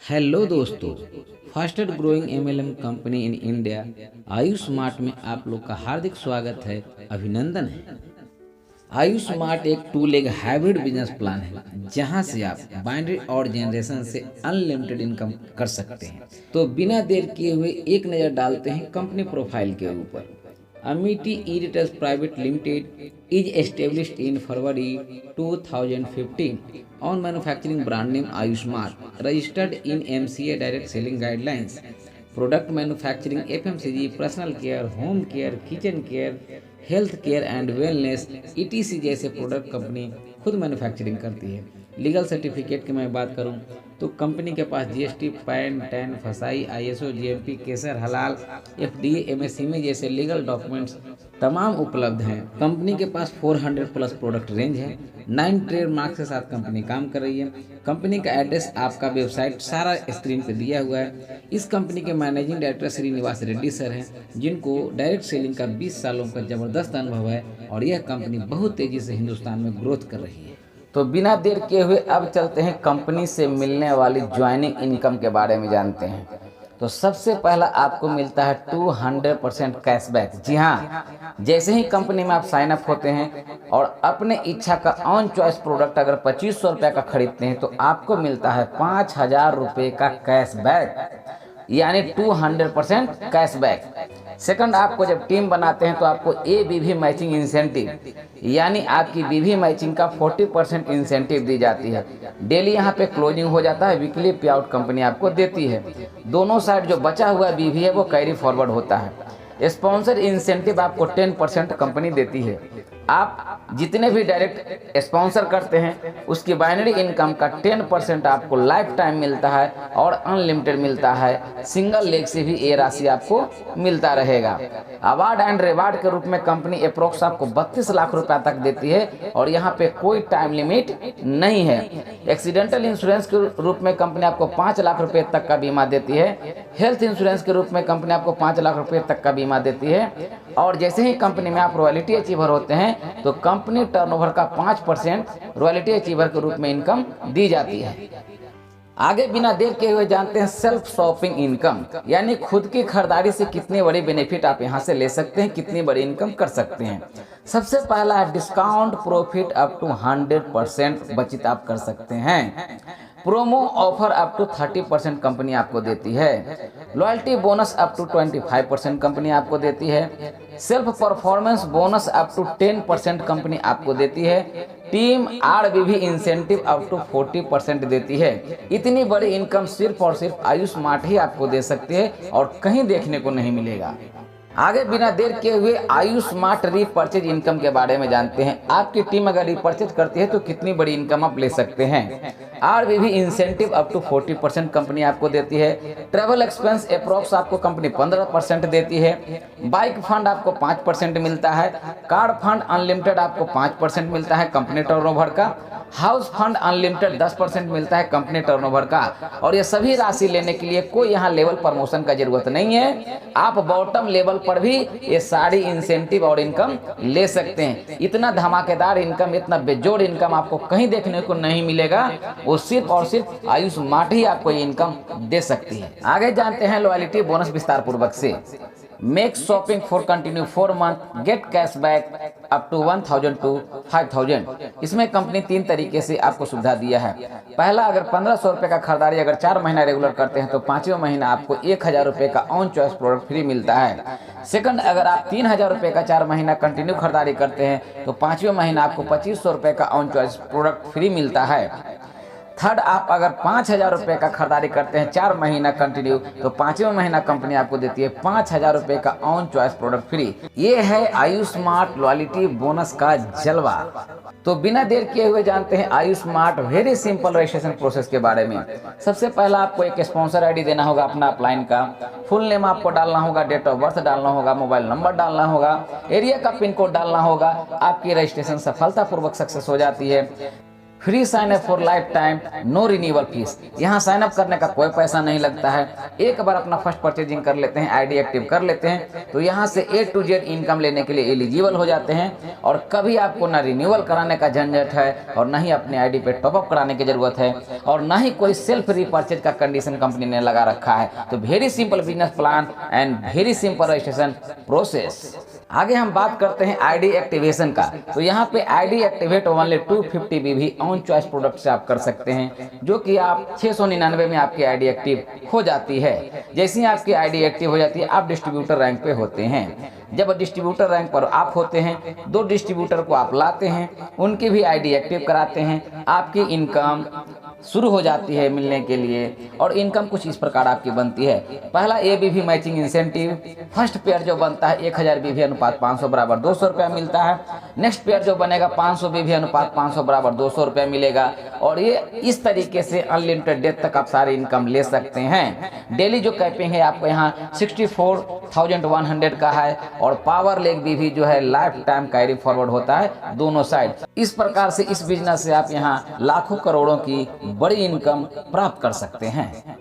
Hello दोस्तों। Fastest growing MLM company in India Ayush smart में आप लोग का हार्दिक स्वागत है, अभिनंदन है। आयुष स्मार्ट एक two leg hybrid business plan है जहां से आप बाइनरी और जनरेशन से अनलिमिटेड इनकम कर सकते हैं। तो बिना देर किए हुए एक नज़र डालते हैं कंपनी प्रोफाइल के ऊपर। Amity e-retails private limited is established in February 2015 on manufacturing brand name Ayushmart, registered in MCA Direct Selling Guidelines. Product manufacturing, FMCG, personal care, home care, kitchen care, health care and wellness etc जैसे product company खुद manufacturing करती है। Legal certificate की मैं बात करूं तो company के पास जीएसटी, पैन, टैन, फसाई, आईएसओ, जीएमपी, केसर, हलाल, एफडीए, एमएसएमई जैसे लीगल डॉक्यूमेंट्स तमाम उपलब्ध हैं। कंपनी के पास 400 प्लस प्रोडक्ट रेंज है। 9 ट्रेडमार्क के साथ कंपनी काम कर रही है। कंपनी का एड्रेस आपका वेबसाइट सारा स्क्रीन पे दिया हुआ है। इस कंपनी के managing director Shrinivas Reddy sir हैं, जिनको डायरेक्ट सेलिंग का 20 सालों का जबरदस्त अनुभव है और यह कंपनी बहुत तेजी से हिंदुस्तान में ग्रोथ कर रही है। तो बिना देर किए हुए अब चलते हैं कंपनी से मिलने वाली ज्वाइनिंग इनकम के बारे में जानते हैं। तो सबसे पहला आपको मिलता है 200% कैशबैक। जी हाँ, जैसे ही कंपनी में आप साइन अप होते हैं और अपने इच्छा का ऑन चॉइस प्रोडक्ट अगर 2500 रुपये का खरीदते हैं तो आपको मिलता है 5000 रुपये का कैशबैक, यानी 200% कैशबैक। सेकंड, आपको जब टीम बनाते हैं तो आपको ABV मैचिंग इंसेंटिव, यानी आपकी बीवी मैचिंग का 40% इंसेंटिव दी जाती है। डेली यहाँ पे क्लोजिंग हो जाता है, वीकली पे आउट कंपनी आपको देती है। दोनों साइड जो बचा हुआ बीवी है वो कैरी फॉरवर्ड होता है। स्पॉन्सर इंसेंटिव आपको 10% कंपनी देती है। आप जितने भी डायरेक्ट स्पॉन्सर करते हैं उसकी बाइनरी इनकम का 10% आपको लाइफ टाइम मिलता है और अनलिमिटेड मिलता है। सिंगल लेग से भी ये राशि आपको मिलता रहेगा। अवार्ड एंड रिवार्ड के रूप में कंपनी अप्रोक्स आपको 32 लाख रुपया तक देती है और यहाँ पे कोई टाइम लिमिट नहीं है। एक्सीडेंटल इंश्योरेंस के रूप में कंपनी आपको 5 लाख रुपए तक का बीमा देती है। हेल्थ इंश्योरेंस के रूप में कंपनी आपको 5 लाख रुपए तक का बीमा देती है। और जैसे ही कंपनी में आप रॉयल्टी अचीवर होते हैं तो कंपनी टर्नओवर का 5% रॉयल्टी अचीवर के रूप में इनकम दी जाती है। आगे बिना देर के हुए जानते हैं सेल्फ शॉपिंग इनकम, यानी खुद की खरीदारी से कितने बड़े बेनिफिट आप यहां से ले सकते हैं, कितनी बड़ी इनकम कर सकते हैं। सबसे पहला है डिस्काउंट प्रॉफिट अप टू 100% बचत आप कर सकते हैं। Promo offer up to 30% company आपको देती है। Loyalty bonus up to 25% company आपको देती है। Self performance bonus up to 10% company आपको देती है। Team RBV incentive up to 40% देती है। इतनी बड़ी इनकम सिर्फ और सिर्फ आयुष स्मार्ट ही आपको दे सकती है और कहीं देखने को नहीं मिलेगा। आगे बिना देर किए हुए आयुष स्मार्ट रीपर्चेज इनकम के बारे में जानते हैं। आपकी टीम अगर रीपर्चेज करती है तो कितनी बड़ी इनकम आप ले सकते हैं। RBV incentive up to 40% company आपको देती है। ट्रेवल एक्सपेंस अप्रोक्स आपको कंपनी 15% देती है। बाइक फंड आपको 5% मिलता है। कार फंड अनलिमिटेड आपको 5% मिलता है कंपनी टर्नओवर का। हाउस फंड अनलिमिटेड 10% मिलता है कंपनी टर्नओवर का। और ये सभी राशि लेने के लिए कोई यहाँ लेवल प्रमोशन का जरूरत नहीं है। आप बॉटम लेवल पर भी ये सारी इंसेंटिव और इनकम ले सकते हैं। इतना धमाकेदार इनकम, इतना बेजोड़ इनकम आपको कहीं देखने को नहीं मिलेगा। वो सिर्फ और सिर्फ आयुष स्मार्ट ही आपको ये इनकम दे सकती है। आगे जानते हैं लॉयल्टी बोनस विस्तार पूर्वक से। Make shopping for continue 4 month, get cashback up to 1000 to 5000। इसमें कंपनी 3 तरीके से आपको सुविधा दिया है। पहला, अगर 1500 रुपये का खरीदारी अगर 4 महीना रेगुलर करते हैं तो 5वें महीना आपको 1000 रुपये का ऑन चॉइस प्रोडक्ट फ्री मिलता है। सेकंड, अगर आप 3000 रुपये का 4 महीना कंटिन्यू खरीदारी करते हैं तो 5वें महीना आपको 2500 रुपये का ऑन चॉइस प्रोडक्ट फ्री मिलता है। थर्ड, आप अगर 5000 रुपये का खरीदारी करते हैं 4 महीना कंटिन्यू तो 5वें महीना कंपनी आपको देती है 5000 रुपये का ऑन चॉइस प्रोडक्ट फ्री। ये है आयुष स्मार्ट लॉयल्टी बोनस का जलवा। तो बिना देर किए हुए जानते हैं Ayush smart very simple registration process के बारे में। सबसे पहला आपको एक स्पॉन्सर ID देना होगा अपना अपलाइन का। फुल नेम आपको डालना होगा, डेट ऑफ बर्थ डालना होगा, मोबाइल नंबर डालना होगा, एरिया का पिन कोड डालना होगा। आपकी रजिस्ट्रेशन सफलतापूर्वक सक्सेस हो जाती है। Free sign up for lifetime, no renewal fees. यहाँ साइन अप करने का कोई पैसा नहीं लगता है। एक बार अपना फर्स्ट परचेजिंग कर लेते हैं, आईडी एक्टिव कर लेते हैं, तो यहाँ से A to Z इनकम लेने के लिए एलिजिबल हो जाते हैं और कभी आपको ना रिन्यूअल कराने का झंझट है और ना ही अपने आईडी पे टॉपअप कराने की जरूरत है और ना ही कोई सेल्फ रीपर्चेज का कंडीशन कंपनी ने लगा रखा है। तो very simple business plan and very simple registration process. आगे हम बात करते हैं आईडी एक्टिवेशन का। तो यहाँ पे ID activate only 250 BV on choice product से आप कर सकते हैं, जो कि आप 699 में आपकी आईडी एक्टिव हो जाती है। जैसे ही आपकी आईडी एक्टिव हो जाती है, आप डिस्ट्रीब्यूटर रैंक पे होते हैं। जब डिस्ट्रीब्यूटर रैंक पर आप होते हैं, 2 डिस्ट्रीब्यूटर को आप लाते हैं, उनकी भी आईडी एक्टिव कराते हैं, आपकी इनकम शुरू हो जाती है मिलने के लिए। और इनकम कुछ इस प्रकार आपकी बनती है। पहला ABV matching incentive, first pair जो बनता है 1000 BV अनुपात 500 बराबर 200 रुपया मिलता है। नेक्स्ट पेयर जो बनेगा 500 BV अनुपात 500 बराबर 200 रुपया मिलेगा। और ये इस तरीके से अनलिमिटेड डेट तक आप सारी इनकम ले सकते हैं। डेली जो कैपिंग है आपको यहाँ 64,100 का है और पावर लेग BV जो है लाइफ टाइम कैरी फॉरवर्ड होता है दोनों साइड। इस प्रकार से इस बिजनेस से आप यहाँ लाखों करोड़ों की बड़ी इनकम प्राप्त कर सकते हैं।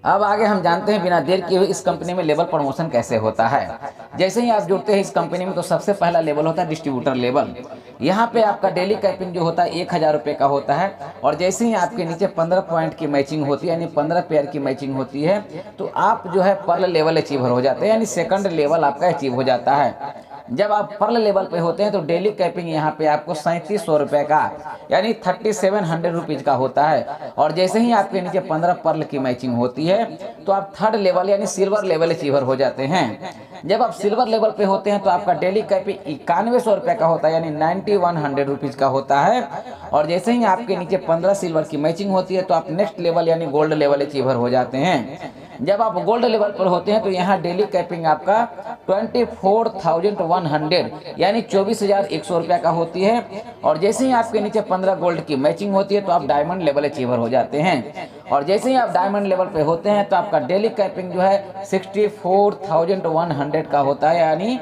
अब आगे हम जानते हैं बिना देर किए हुए इस कंपनी में लेवल प्रमोशन कैसे होता है। जैसे ही आप जुड़ते हैं इस कंपनी में, तो सबसे पहला लेवल होता है डिस्ट्रीब्यूटर लेवल। यहाँ पे आपका डेली कैपिंग जो होता है 1000 रुपये का होता है और जैसे ही आपके नीचे 15 पॉइंट की मैचिंग होती है, यानी 15 पेयर की मैचिंग होती है, तो आप जो है पर्ल लेवल अचीवर हो जाते हैं, यानी सेकंड लेवल आपका अचीव हो जाता है। जब आप पर्ल लेवल पे होते हैं तो डेली कैपिंग यहाँ पे आपको 3700 रुपये का, यानी 3700 रुपीज का होता है। और जैसे ही आपके नीचे 15 पर्ल की मैचिंग होती है, तो आप थर्ड लेवल यानी सिल्वर लेवल अचीवर हो जाते हैं। जब आप सिल्वर लेवल पे होते हैं तो आपका डेली कैपिंग 9100 रुपये का होता है, यानी 9100 रुपीज का होता है। और जैसे ही आपके नीचे 15 सिल्वर की मैचिंग होती है, तो आप नेक्स्ट लेवल यानी गोल्ड लेवल अचीवर हो जाते हैं। जब आप गोल्ड लेवल पर होते हैं तो यहाँ डेली कैपिंग आपका 24,100 यानी 24,100 रुपया का होती है। और जैसे ही आपके नीचे 15 गोल्ड की मैचिंग होती है, तो आप डायमंड लेवल अचीवर हो जाते हैं। और जैसे ही आप डायमंड लेवल पे होते हैं तो आपका डेली कैपिंग जो है 64,100 का होता है, यानी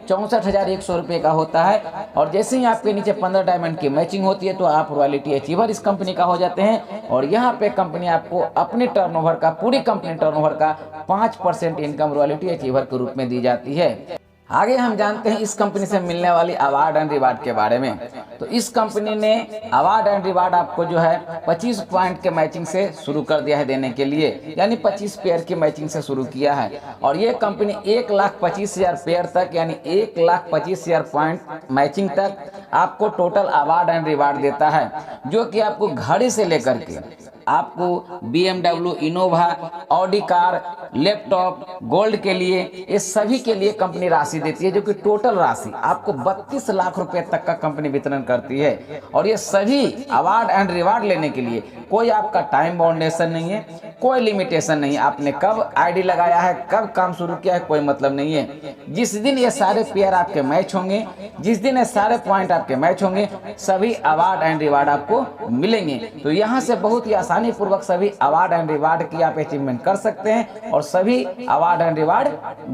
64,100 रुपये का होता है। और जैसे ही आपके नीचे 15 डायमंड की मैचिंग होती है, तो आप रॉयल्टी अचीवर इस कंपनी का हो जाते हैं। और यहाँ पे कंपनी आपको अपने टर्नओवर का, पूरी कंपनी टर्नओवर का 5% इनकम रॉयल्टी अचीवर के रूप में दी जाती है। आगे हम जानते हैं इस कंपनी से मिलने वाली अवार्ड एंड रिवार्ड के बारे में। तो इस कंपनी ने अवार्ड एंड रिवार्ड आपको जो है 25 पॉइंट के मैचिंग से शुरू कर दिया है देने के लिए, यानी 25 पेयर की मैचिंग से शुरू किया है। और ये कंपनी 1,25,000 पेयर तक, यानी 1,25,000 पॉइंट मैचिंग तक आपको टोटल अवार्ड एंड रिवार्ड देता है, जो कि आपको घड़ी से लेकर के आपको BMW, Innova, Audi car, laptop, gold के लिए, ये सभी के लिए कंपनी राशि देती है, जो कि टोटल राशि आपको 32 लाख रुपए तक का कंपनी वितरण करती है। और ये सभी अवार्ड एंड रिवार्ड लेने के लिए कोई आपका टाइम बाउंडेशन नहीं है, कोई लिमिटेशन नहीं है। आपने कब आईडी लगाया है, कब काम शुरू किया है, कोई मतलब नहीं है। जिस दिन ये सारे पेयर आपके मैच होंगे, जिस दिन ये सारे पॉइंट आपके मैच होंगे, सभी अवार्ड एंड रिवार्ड आपको मिलेंगे। तो यहाँ से बहुत ही आसानी पूर्वक सभी अवार्ड एंड रिवार्ड की आप अचीवमेंट कर सकते हैं और सभी अवार्ड एंड रिवार्ड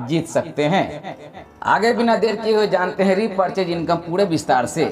जीत सकते हैं। आगे बिना देर किए हुए जानते हैं रीपरचेज इनकम पूरे विस्तार से।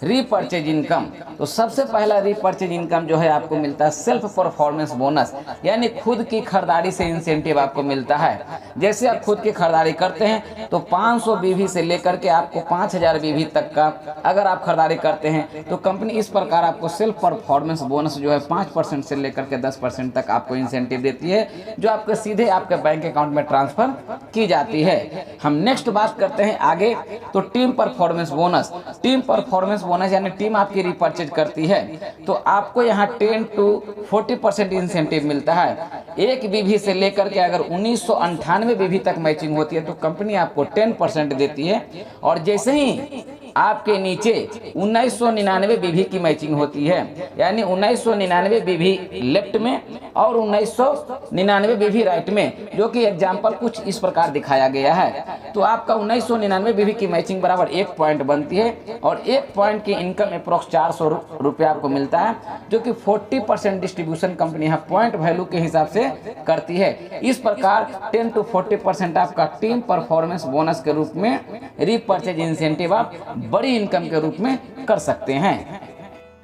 रीपरचेज इनकम, तो सबसे पहला रीपरचेज इनकम जो है आपको मिलता है सेल्फ परफॉर्मेंस बोनस, यानी खुद की खरीदारी से इंसेंटिव आपको मिलता है। जैसे आप खुद की खरीदारी करते हैं तो 500 BV से लेकर के आपको 5,000 BV तक का अगर आप खरीदारी करते हैं, तो कंपनी इस प्रकार आपको सेल्फ परफॉर्मेंस बोनस जो है 5% से लेकर के 10% तक आपको इंसेंटिव देती है, जो आपके सीधे आपके बैंक अकाउंट में ट्रांसफर की जाती है। हम नेक्स्ट बात करते हैं आगे, तो team performance bonus. Team performance bonus यानी टीम आपकी रिपर्चेज करती है, तो आपको यहाँ 10 to 40% इंसेंटिव मिलता है। एक BV से लेकर के अगर 1998 BV तक मैचिंग होती है, तो कंपनी आपको 10% देती है। और जैसे ही आपके नीचे 1999 BV की मैचिंग होती है, यानी 1999 BV लेफ्ट में और 1999 BV राइट में, जो कि एग्जाम्पल कुछ इस प्रकार दिखाया गया है, तो आपका 1999 BV की मैचिंग बराबर 1 पॉइंट बनती है। और 1 पॉइंट की इनकम अप्रोक्स 400 रुपये आपको मिलता है, जो कि 40% डिस्ट्रीब्यूशन कंपनी यहाँ पॉइंट वैल्यू के हिसाब से करती है। इस प्रकार 10 to 40% आपका टीम परफॉर्मेंस बोनस के रूप में रीपरचेज इंसेंटिव आप बड़ी इनकम के रूप में कर सकते हैं।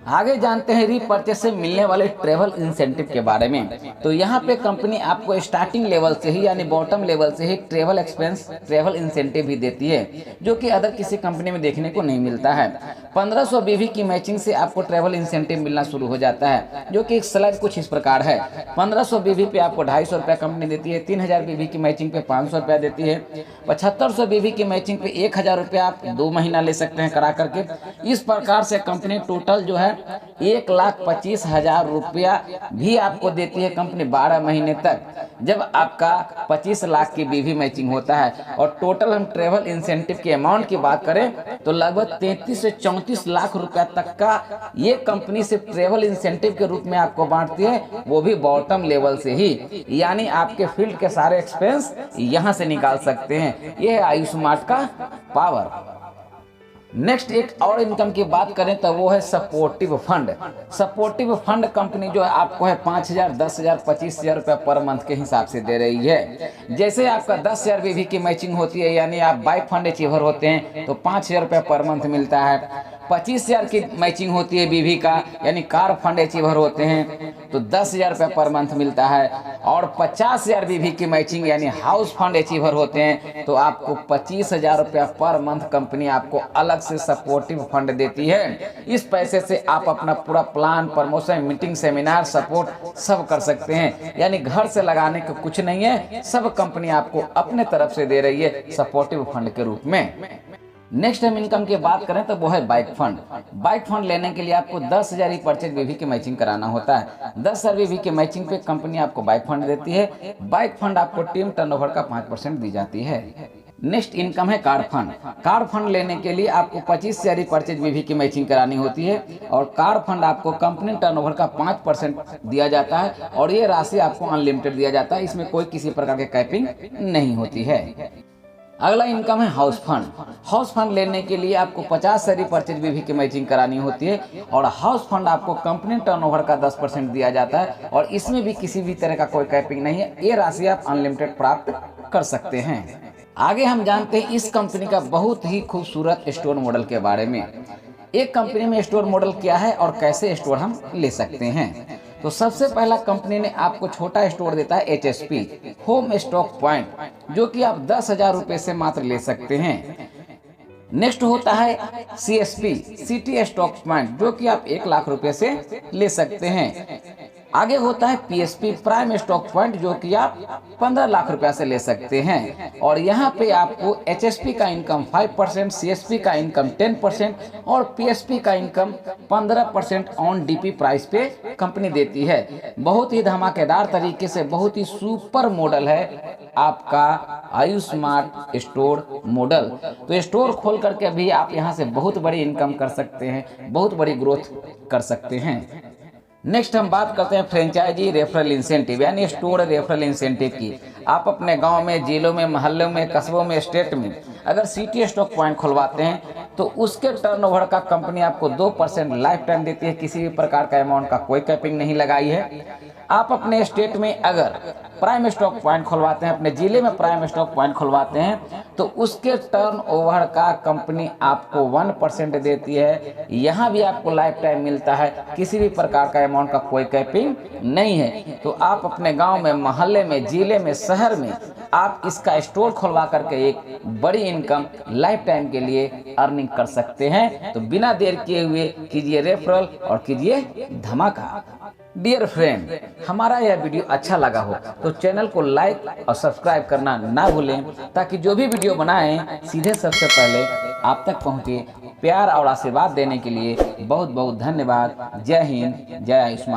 आगे जानते हैं रीपर्चेस से मिलने वाले ट्रेवल इंसेंटिव के बारे में। तो यहाँ पे कंपनी आपको स्टार्टिंग लेवल से ही यानी बॉटम लेवल से ही ट्रेवल एक्सपेंस ट्रेवल इंसेंटिव भी देती है, जो कि अदर किसी कंपनी में देखने को नहीं मिलता है। 1500 बीवी की मैचिंग से आपको ट्रेवल इंसेंटिव मिलना शुरू हो जाता है, जो कि एक स्लैब कुछ इस प्रकार है। 1500 बीवी पे आपको 250 रुपया कंपनी देती है, 3000 बीवी की मैचिंग पे 500 रुपया देती है, 7500 बीवी की मैचिंग पे 1000 रुपया आप 2 महीना ले सकते हैं करा करके। इस प्रकार से कंपनी टोटल जो है 1,25,000 रुपया भी आपको देती है कंपनी 12 महीने तक, जब आपका 25 लाख की बीवी मैचिंग होता है। और टोटल हम ट्रेवल इंसेंटिव के अमाउंट की बात करें तो लगभग 33 से 34 लाख रुपया तक का ये कंपनी सिर्फ ट्रेवल इंसेंटिव के रूप में आपको बांटती है, वो भी बॉटम लेवल से ही, यानी आपके फील्ड के सारे एक्सपेंस यहाँ से निकाल सकते हैं। ये है आयुष स्मार्ट का पावर। नेक्स्ट एक और इनकम की बात करें तो वो है supportive fund. Supportive fund company जो है आपको है 5,000, 10,000, 25,000 रुपया पर मंथ के हिसाब से दे रही है। जैसे आपका 10,000 बीवी की मैचिंग होती है, यानी आप बाइक फंड अचीवर होते हैं तो 5,000 रुपया पर मंथ मिलता है। 25,000 की मैचिंग होती है बीवी का, यानी कार फंड अचीवर होते हैं तो 10,000 रुपया पर मंथ मिलता है। और 50,000 बीवी की मैचिंग यानी हाउस फंड अचीवर होते हैं तो आपको 25,000 रुपया पर मंथ कंपनी आपको अलग से सपोर्टिव फंड देती है। इस पैसे से आप अपना पूरा plan, promotion, meeting, seminar, support सब कर सकते हैं, यानी घर से लगाने का कुछ नहीं है, सब कंपनी आपको अपने तरफ से दे रही है सपोर्टिव फंड के रूप में। नेक्स्ट हम इनकम की बात करें तो वो है बाइक फंड। बाइक फंड लेने के लिए आपको 10,000 ही परचेज बीवी की मैचिंग कराना होता है। 10,000 बीवी की मैचिंग पे कंपनी आपको बाइक फंड देती है। बाइक फंड आपको टीम टर्नओवर का 5% दी जाती है। नेक्स्ट इनकम है कार फंड। कार फंड लेने के लिए आपको 25,000 ही परचेज बीवी की मैचिंग करानी होती है और कार फंड आपको कंपनी टर्नओवर का 5% दिया जाता है और ये राशि आपको अनलिमिटेड दिया जाता है, इसमें कोई किसी प्रकार की कैपिंग नहीं होती है। अगला इनकम है हाउस फंड। हाउस फंड लेने के लिए आपको 50,000 ही परचेज बीवी की मैचिंग करानी होती है और हाउस फंड आपको कंपनी टर्नओवर का 10% दिया जाता है और इसमें भी किसी भी तरह का कोई कैपिंग नहीं है, ये राशि आप अनलिमिटेड प्राप्त कर सकते हैं। आगे हम जानते हैं इस कंपनी का बहुत ही खूबसूरत स्टोर मॉडल के बारे में। एक कंपनी में स्टोर मॉडल क्या है और कैसे स्टोर हम ले सकते हैं। तो सबसे पहला कंपनी ने आपको छोटा स्टोर देता है HSP होम स्टॉक पॉइंट, जो कि आप 10,000 रुपये से मात्र ले सकते हैं। नेक्स्ट होता है CSP सिटी स्टॉक पॉइंट, जो कि आप 1 लाख रुपए से ले सकते हैं। आगे होता है PSP प्राइम स्टॉक पॉइंट, जो कि आप 15 लाख रुपया से ले सकते हैं और यहाँ पे आपको HSP का इनकम 5%, CSP का इनकम 10% और PSP का इनकम 15% ऑन DP प्राइस पे कंपनी देती है। बहुत ही धमाकेदार तरीके से बहुत ही सुपर मॉडल है आपका आयुष स्मार्ट स्टोर मॉडल। तो स्टोर खोल करके भी आप यहाँ से बहुत बड़ी इनकम कर सकते हैं, बहुत बड़ी ग्रोथ कर सकते हैं। नेक्स्ट हम बात करते हैं फ्रेंचाइजी रेफरल इंसेंटिव यानी स्टोर रेफरल इंसेंटिव की। आप अपने गांव में, जिलों में, मोहल्लों में, कस्बों में, स्टेट में अगर सिटी स्टॉक पॉइंट खुलवाते हैं तो उसके टर्नओवर का कंपनी आपको 2% लाइफ टाइम देती है। किसी भी प्रकार का अमाउंट का कोई कैपिंग नहीं लगाई है। आप अपने स्टेट में अगर प्राइम स्टॉक पॉइंट खुलवाते हैं, अपने जिले में प्राइम स्टॉक पॉइंट खुलवाते हैं तो उसके टर्नओवर का कंपनी आपको 1% देती है। यहाँ भी आपको लाइफ टाइम मिलता है, किसी भी प्रकार का अमाउंट का कोई कैपिंग नहीं है। तो आप अपने गांव में, मोहल्ले में, जिले में, शहर में आप इसका स्टोर खुलवा करके एक बड़ी इनकम लाइफ टाइम के लिए अर्निंग कर सकते हैं। तो बिना देर किए हुए कीजिए रेफरल और कीजिए धमाका। डियर फ्रेंड, हमारा यह वीडियो अच्छा लगा हो तो चैनल को लाइक और सब्सक्राइब करना ना भूलें, ताकि जो भी वीडियो बनाएं सीधे सबसे पहले आप तक पहुंचे। प्यार और आशीर्वाद देने के लिए बहुत बहुत धन्यवाद। जय हिंद, जय आयुष्मान।